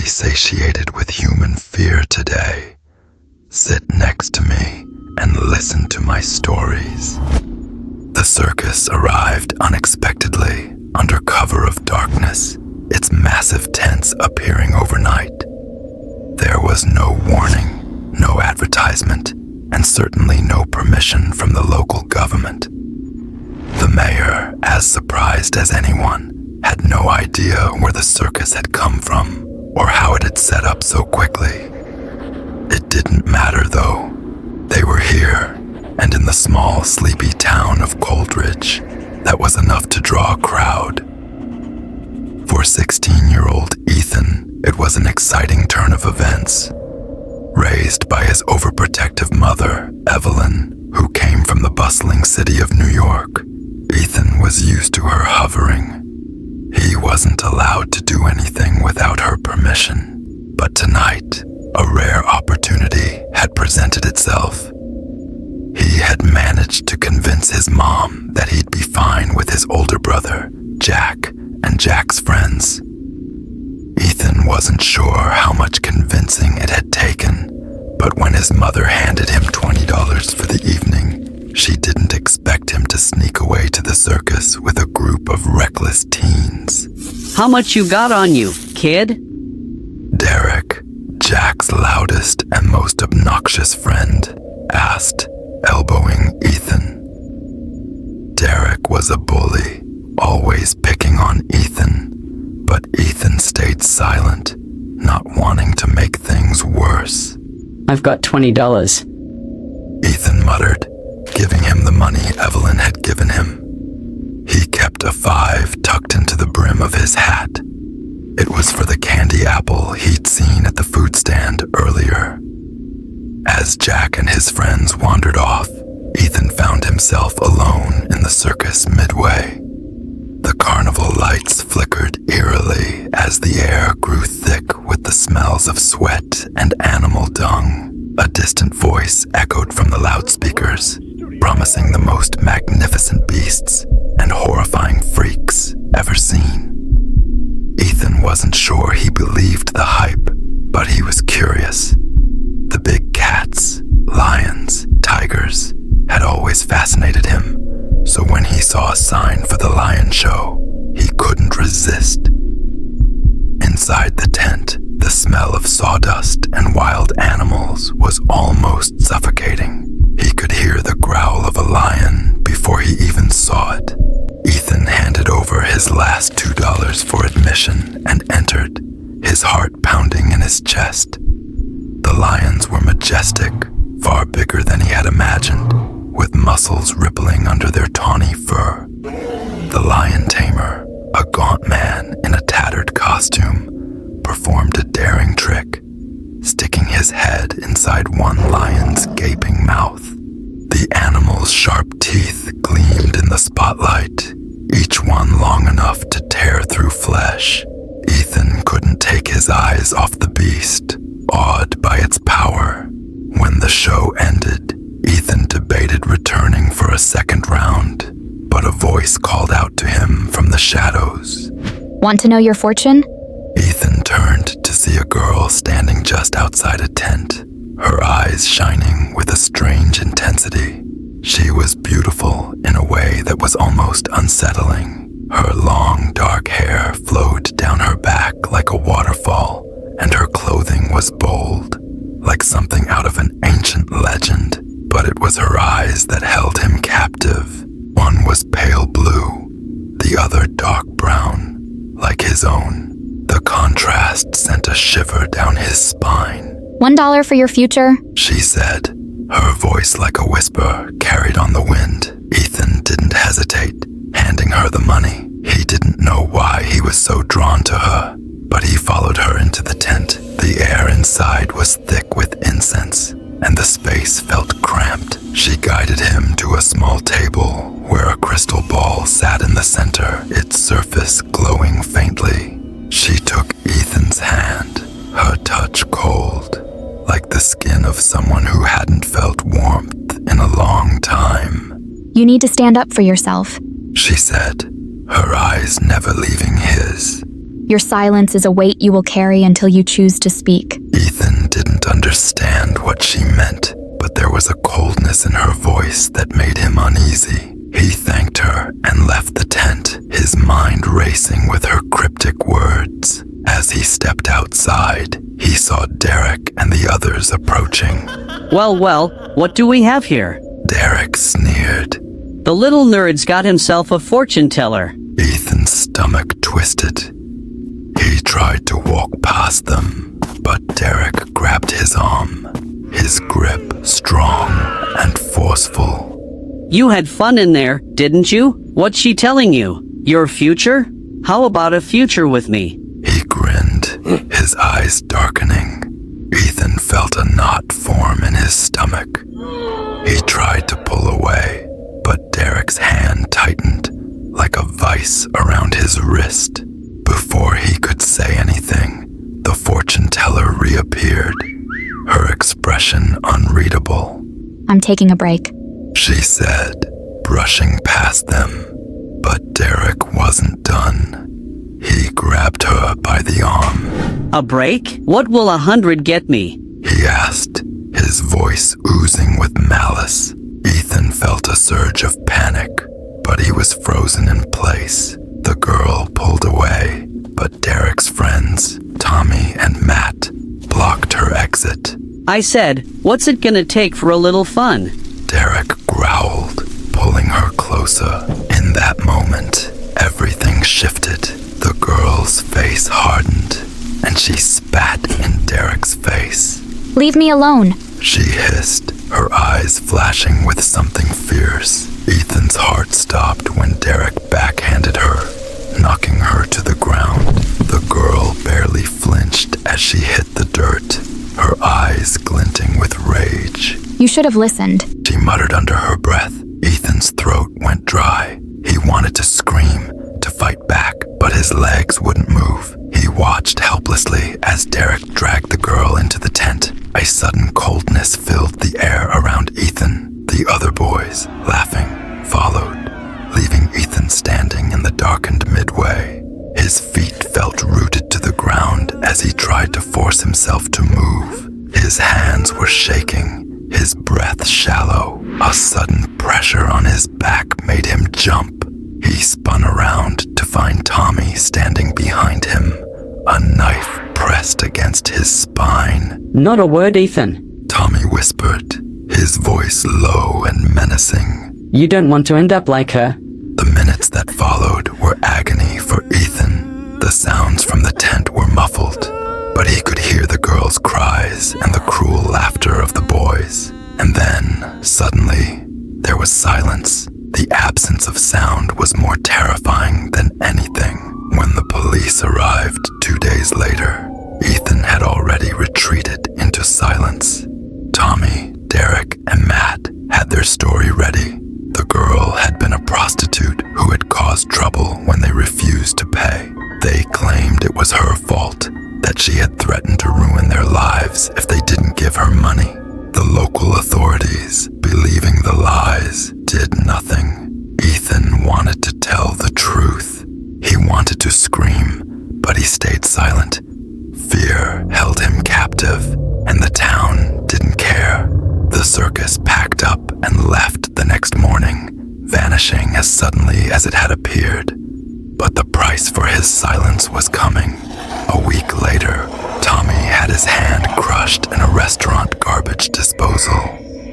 satiated with human fear today, sit next to me and listen to my stories. The circus arrived unexpectedly under cover of darkness, its massive tents appearing overnight. There was no warning, no advertisement, and certainly no permission from the local government. The mayor, as surprised as anyone, had no idea where the circus had come from or how it had set up so quickly. It didn't matter though. They were here, and in the small, sleepy town of Coldridge, that was enough to draw a crowd. For 16-year-old Ethan, it was an exciting turn of events. Raised by his overprotective mother, Evelyn, who came from the bustling city of New York, Ethan was used to her hovering. He wasn't allowed to do anything without her permission, but tonight, a rare opportunity had presented itself. He had managed to convince his mom that he'd be fine with his older brother, Jack, and Jack's friends. Ethan wasn't sure how much convincing it had taken, but when his mother handed him $20 for the evening, she didn't expect him to sneak away to the circus with a group of reckless teens. How much you got on you, kid? Derek, Jack's loudest and most obnoxious friend, asked, elbowing Ethan. Derek was a bully, always picking on Ethan, but Ethan stayed silent, not wanting to make things worse. I've got $20. Ethan muttered, giving him the money Evelyn had given him. He kept a $5 tucked into the brim of his hat. It was for the candy apple he'd seen at the food stand earlier. As Jack and his friends wandered off, Ethan found himself alone in the circus midway. The carnival lights flickered eerily as the air grew thick with the smells of sweat and animal dung. A distant voice echoed from the loudspeakers, promising the most magnificent beasts and horrifying freaks ever seen. Ethan wasn't sure he believed the hype, but he was curious. The big cats, lions, tigers had always fascinated him, so when he saw a sign for the lion show, he couldn't resist. Inside the tent, the smell of sawdust and wild animals was almost suffocating. He could hear the growl of a lion before he even saw it. Ethan handed over his last $2 for admission and entered, his heart pounding in his chest. The lions were majestic, far bigger than he had imagined, with muscles rippling under their tawny fur. The lion tamer, a gaunt man in a tattered costume, performed a daring trick, sticking his head inside one lion's gaping mouth. The animal's sharp teeth gleamed in the spotlight, each one long enough to tear through flesh. Ethan couldn't take his eyes off the beast, awed by its power. When the show ended, Ethan debated returning for a second round, but a voice called out to him from the shadows. Want to know your fortune? Ethan turned to see a girl standing just outside a tent, her eyes shining with a strange intensity. She was beautiful in a way that was almost unsettling. Her long, dark hair flowed down her back like a waterfall, and her clothing was bold, like something out of an ancient legend. But it was her eyes that held him captive. One was pale blue, the other dark brown, like his own. The contrast sent a shiver down his spine. $1 for your future? She said, her voice like a whisper carried on the wind. Ethan didn't hesitate, handing her the money. He didn't know why he was so drawn to her, but he followed her into the tent. The air inside was thick with incense, and the space felt cramped. She guided him to a small table where a crystal ball sat in the center, its surface glowing faintly. She took Ethan's hand, her touch cold, like the skin of someone who hadn't felt warmth in a long time. You need to stand up for yourself, she said, her eyes never leaving his. Your silence is a weight you will carry until you choose to speak. Ethan didn't understand what she meant, but there was a coldness in her voice that made him uneasy. He thanked her and left the tent, his mind racing with her cryptic words. As he stepped outside, he saw Derek and the others approaching. Well, what do we have here? Derek sneered. The little nerd's got himself a fortune teller. Ethan's stomach twisted. He tried to walk past them, but Derek grabbed his arm, his grip strong and forceful. You had fun in there, didn't you? What's she telling you? Your future? How about a future with me? He grinned, his eyes darkening. Ethan felt a knot form in his stomach. He tried to pull away, but Derek's hand tightened like a vice around his wrist. Before he could say anything, the fortune teller reappeared, her expression unreadable. I'm taking a break. She said, brushing past them. But Derek wasn't done. He grabbed her by the arm. A break? What will 100 get me? He asked, his voice oozing with malice. Ethan felt a surge of panic, but he was frozen in place. The girl pulled away, but Derek's friends, Tommy and Matt, blocked her exit. I said, what's it gonna take for a little fun? Derek growled, pulling her closer. In that moment, everything shifted. The girl's face hardened, and she spat in Derek's face. Leave me alone. She hissed, her eyes flashing with something fierce. Ethan's heart stopped when Derek backhanded her, knocking her to the ground. The girl barely flinched as she hit the dirt, her eyes glinting with rage. You should have listened. She muttered under her breath. Ethan's throat went dry. He wanted to scream, to fight back, but his legs wouldn't move. He watched helplessly as Derek dragged the girl into the tent. A sudden coldness filled the air around Ethan. The other boys, laughing, followed, leaving Ethan standing in the darkened midway. His feet felt rooted to the ground as he tried to force himself to move. His hands were shaking, his breath shallow. A sudden pressure on his back made him jump. He spun around to find Tommy standing behind him, a knife pressed against his spine. Not a word, Ethan. Tommy whispered, his voice low and menacing. You don't want to end up like her. The minutes that followed were agony for Ethan. The sounds from the tent were muffled, but he could hear the girls' cries and the cruel laughter of the boys. And then, suddenly, there was silence. The absence of sound was more terrifying than anything. When the police arrived 2 days later, Ethan had already retreated into silence. Tommy, Derek, and Matt had their story ready. The girl had been a prostitute who had caused trouble when they refused to pay. They claimed it was her fault, that she had threatened to ruin their lives if they didn't give her money. The local authorities, believing the lies, did nothing. Ethan wanted to tell the truth. He wanted to scream, but he stayed silent. Fear held him captive, and the town didn't care. The circus packed up and left the next morning, vanishing as suddenly as it had appeared. But the price for his silence was coming. A week later, Tommy had his hand crushed in a restaurant garbage disposal.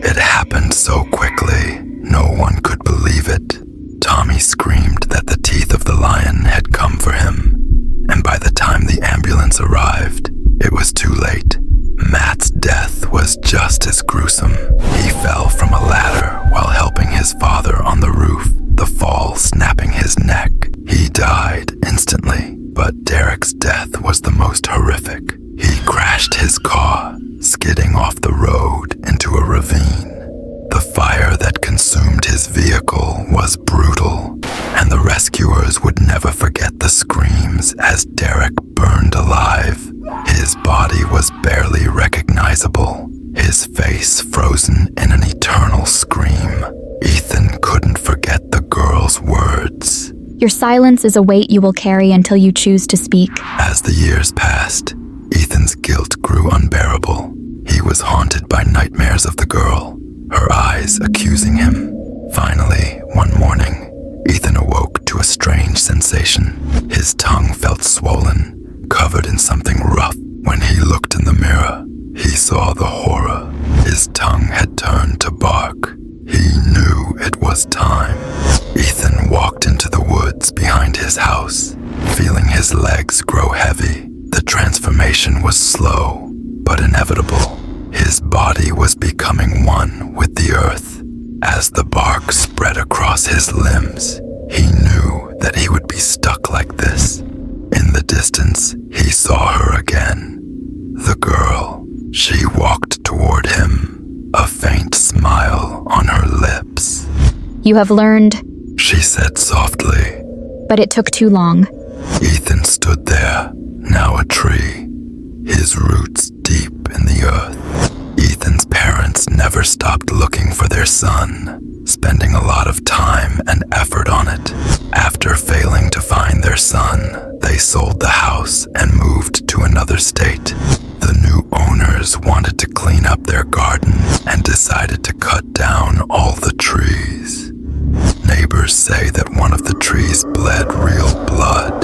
It happened so quickly, no one could believe it. Tommy screamed that the teeth of the lion had come for him, and by the time the ambulance arrived, it was too late. Matt's death was just as gruesome. He fell from a ladder while helping his father on the roof, the fall snapping his neck. He died instantly, but Derek's death was the most horrific. He crashed his car, skidding off the road into a ravine. The fire that consumed his vehicle was brutal, and the rescuers would never forget the screams as Derek burned alive. His body was barely recognizable, his face frozen in an eternal scream. Ethan couldn't forget the girl's words. Your silence is a weight you will carry until you choose to speak. As the years passed, Ethan's guilt grew unbearable. He was haunted by nightmares of the girl, her eyes accusing him. Finally, one morning, Ethan awoke to a strange sensation. His tongue felt swollen, covered in something rough. When he looked in the mirror, he saw the horror. His tongue had turned to bark. He knew it was time. Ethan walked into the woods behind his house, feeling his legs grow heavy. The transformation was slow, but inevitable. His body was becoming one with the earth. As the bark spread across his limbs, he knew that he would be stuck like this. In the distance, he saw her again. The girl. She walked toward him, a faint smile on her lips. You have learned, She said softly. but it took too long. Ethan stood there, now a tree, his roots deep in the earth. Ethan's parents never stopped looking for their son, spending a lot of time and effort on it. After failing to find their son, they sold the house and moved to another state. The new owners wanted to clean up their garden and decided to cut down all the trees. Neighbors say that one of the trees bled real blood.